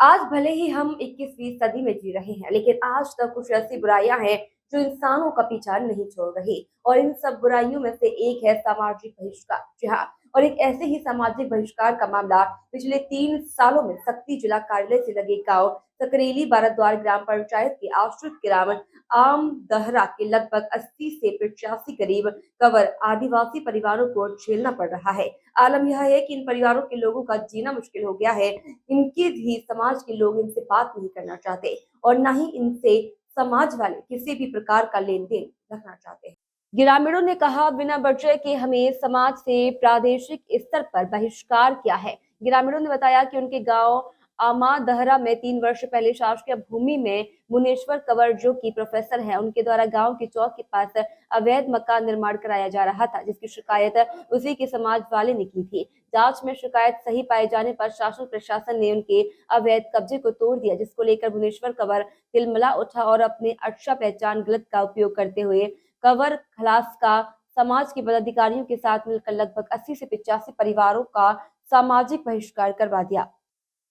आज भले ही हम 21वीं सदी में जी रहे हैं, लेकिन आज तक कुछ ऐसी बुराइयां हैं जो इंसानों का पीछा नहीं छोड़ रही। और इन सब बुराइयों में से एक है सामाजिक बहिष्कार। जी हाँ, और एक ऐसे ही सामाजिक बहिष्कार का मामला पिछले 3 सालों में सक्ती जिला कार्यालय से लगे गांव सकरेली बाराद्वार ग्राम पंचायत के आश्रित ग्राम आम दहरा के लगभग 80 से 85 करीब कवर आदिवासी परिवारों को झेलना पड़ रहा है। आलम यह है कि इन परिवारों के लोगों का जीना मुश्किल हो गया है। इनके भी समाज के लोग इनसे बात नहीं करना चाहते और न ही इनसे समाज वाले किसी भी प्रकार का लेन देन रखना चाहते हैं। ग्रामीणों ने कहा, बिना वजह के हमें समाज से प्रादेशिक स्तर पर बहिष्कार किया है। ग्रामीणों ने बताया कि उनके गांव आमा दहरा में 3 वर्ष पहले शासकीय भूमि में मुनेश्वर कंवर, जो कि प्रोफेसर हैं, उनके द्वारा गांव के चौक के पास अवैध मकान निर्माण कराया जा रहा था, जिसकी शिकायत उसी के समाज वाले ने की थी। जांच में शिकायत सही पाए जाने पर शासन प्रशासन ने उनके अवैध कब्जे को तोड़ दिया, जिसको लेकर मुनेश्वर कंवर तिलमिला उठा और अपने अच्छा पहचान गलत का उपयोग करते हुए कंवर खलास का समाज के पदाधिकारियों के साथ मिलकर लगभग 80 से 85 परिवारों का सामाजिक बहिष्कार करवा दिया।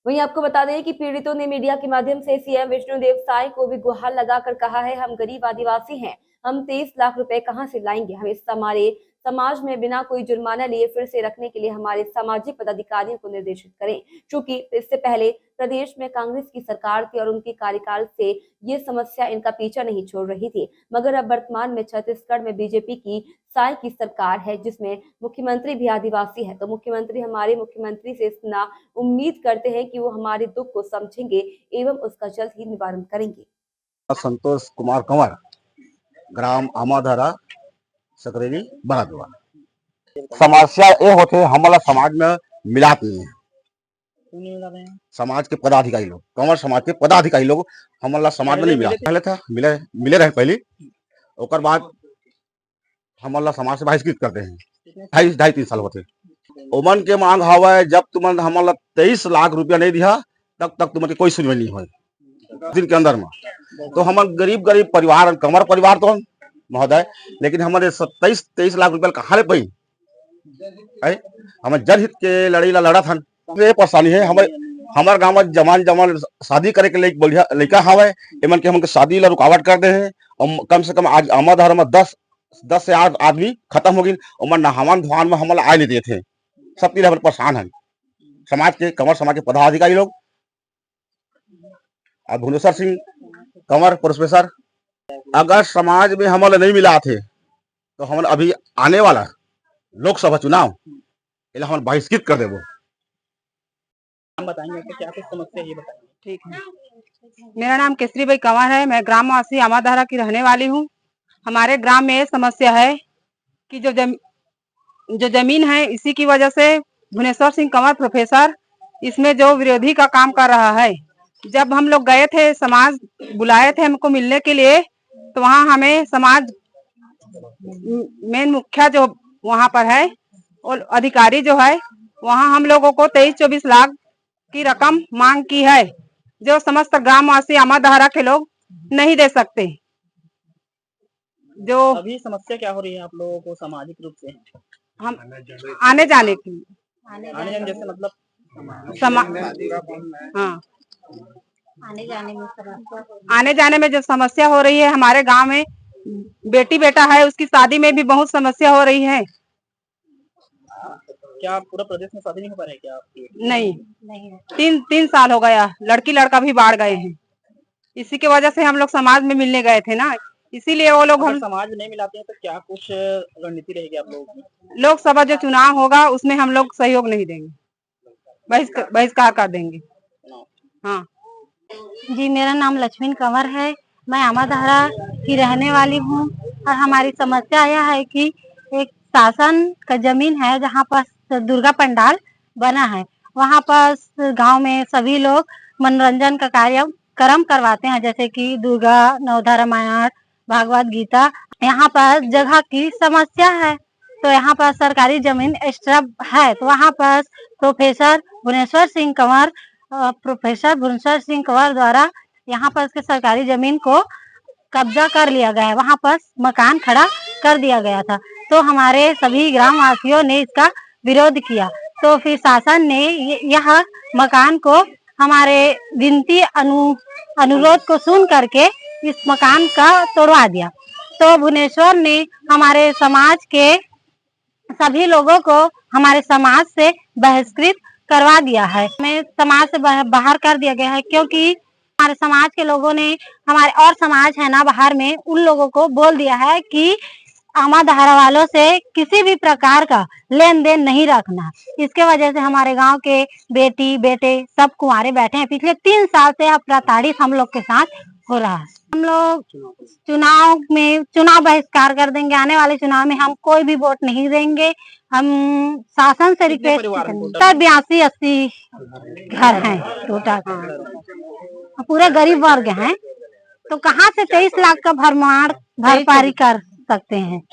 वहीं आपको बता दें कि पीड़ितों ने मीडिया के माध्यम से सीएम विष्णुदेव साय को भी गुहार लगाकर कहा है, हम गरीब आदिवासी हैं, हम 23 लाख रुपए कहां से लाएंगे। हम इस हमारे समाज में बिना कोई जुर्माना लिए फिर से रखने के लिए हमारे सामाजिक पदाधिकारियों को निर्देशित करें। चूंकि इससे पहले प्रदेश में कांग्रेस की सरकार थी और उनके कार्यकाल से ये समस्या इनका पीछा नहीं छोड़ रही थी, मगर अब वर्तमान में छत्तीसगढ़ में बीजेपी की साय की सरकार है, जिसमें मुख्यमंत्री भी आदिवासी है। तो मुख्यमंत्री हमारे मुख्यमंत्री से इतना उम्मीद करते हैं कि वो हमारे दुख को समझेंगे एवं उसका जल्द ही निवारण करेंगे। संतोष कुमार कंवर, ग्राम आमाधरा सकरेली बाराद्वार। समस्या ये होते हमारा समाज में मिलाप नहीं है। समाज के पदाधिकारी लोग, कंवर समाज के पदाधिकारी लोग हमारा समाज में नहीं मिला। पहले था मिले रहे पहले, ओकर बाद हमारा समाज से बहिष्कृत करते हैं। 2.5-3 साल होते उमन के मांग हवा, जब तुम हमारा 23 लाख रुपया नहीं दिया तब तक तुम कोई सुनवाई नहीं हुई दिन के अंदर में। तो हम गरीब परिवार, कंवर परिवार तो महोदय, लेकिन हमारे 27-23 लाख रुपया कहाँ ले पाई। हमें जनहित के लड़ी ला लड़ा था। ये परेशानी है हमारे गाँव में जमान शादी करे के लिए लड़का हवा, एमन के हमके शादी ला रुकावट कर दे हैं। और कम से कम आज आमाधरा में 10 से 8 आदमी खत्म हो गई। उमर नहावन धोवान में हमारा आए नहीं देते थे। सब चीज हमारे परेशान है। समाज के कंवर समाज के पदाधिकारी लोग, भुवनेश्वर सिंह कंवर प्रोफेसर, अगर समाज में हमारे नहीं मिला थे तो हम अभी आने वाला लोकसभा चुनाव हम बहिष्कृत कर देवो। हम बताएंगे कि क्या कुछ समस्या है, ये बताएंगे। ठीक है, मेरा नाम केसरीबाई कंवर है। मैं ग्रामवासी आमाधरा की रहने वाली हूँ। हमारे ग्राम में ये समस्या है कि जो जमीन है, इसी की वजह से भुवनेश्वर सिंह कंवर प्रोफेसर इसमें जो विरोधी का काम कर रहा है। जब हम लोग गए थे, समाज बुलाए थे हमको मिलने के लिए, तो वहाँ हमें समाज मेन मुखिया जो वहाँ पर है और अधिकारी जो है, वहाँ हम लोगों को 23-24 लाख की रकम मांग की है, जो समस्त ग्रामवासी आमाधरा के लोग नहीं दे सकते। जो अभी समस्या क्या हो रही है आप लोगों को सामाजिक रूप से? हम आने जाने की जैसे मतलब हाँ, आने जाने में जो समस्या हो रही है, हमारे गांव में बेटी बेटा है, उसकी शादी में भी बहुत समस्या हो रही है। क्या पूरा प्रदेश में शादी नहीं हो पा रहा है क्या आपकी? नहीं, 3 साल हो गया, लड़की लड़का भी बाढ़ गए हैं। इसी की वजह से हम लोग समाज में मिलने गए थे ना, इसीलिए वो लोग हम समाज नहीं मिलाते हैं तो क्या कुछ रणनीति रहेगी आप लोगों की? लोकसभा जो चुनाव होगा उसमें हम लोग सहयोग नहीं देंगे, बहिष्कार कर देंगे। हाँ जी, मेरा नाम लक्ष्मी कंवर है। मैं आमाधरा की रहने वाली हूँ और हमारी समस्या यह है कि एक शासन का जमीन है जहाँ पर दुर्गा पंडाल बना है। वहाँ पर गांव में सभी लोग मनोरंजन का कार्यक्रम करवाते हैं, जैसे कि दुर्गा, नवधा, रामायण, भागवत गीता। यहाँ पर जगह की समस्या है, तो यहाँ पर सरकारी जमीन एक्स्ट्रा है, तो वहाँ पर प्रोफेसर भुवनेश्वर सिंह कंवर द्वारा यहाँ पर उसके सरकारी जमीन को कब्जा कर लिया गया है। वहाँ पर मकान खड़ा कर दिया गया था, तो हमारे सभी ग्रामवासियों ने इसका विरोध किया। तो फिर शासन ने यह मकान को हमारे विनती अनुरोध को सुन करके इस मकान का तोड़वा दिया। तो भुवनेश्वर ने हमारे समाज के सभी लोगों को हमारे समाज से बहिष्कृत करवा दिया है। हमें समाज से बाहर कर दिया गया है, क्योंकि हमारे समाज के लोगों ने, हमारे और समाज है ना बाहर में, उन लोगों को बोल दिया है कि आमाधारा वालों से किसी भी प्रकार का लेन देन नहीं रखना। इसके वजह से हमारे गांव के बेटी बेटे सब कुंवारे बैठे हैं। पिछले 3 साल से अब प्रताड़ित हम लोग के साथ हो रहा है। हम लोग चुनाव बहिष्कार कर देंगे। आने वाले चुनाव में हम कोई भी वोट नहीं देंगे। हम शासन से रिक्वेस्ट करेंगे। 82-80 घर हैं टोटल, पूरे गरीब वर्ग हैं, तो कहाँ से 23 लाख का भरपाई कर सकते हैं।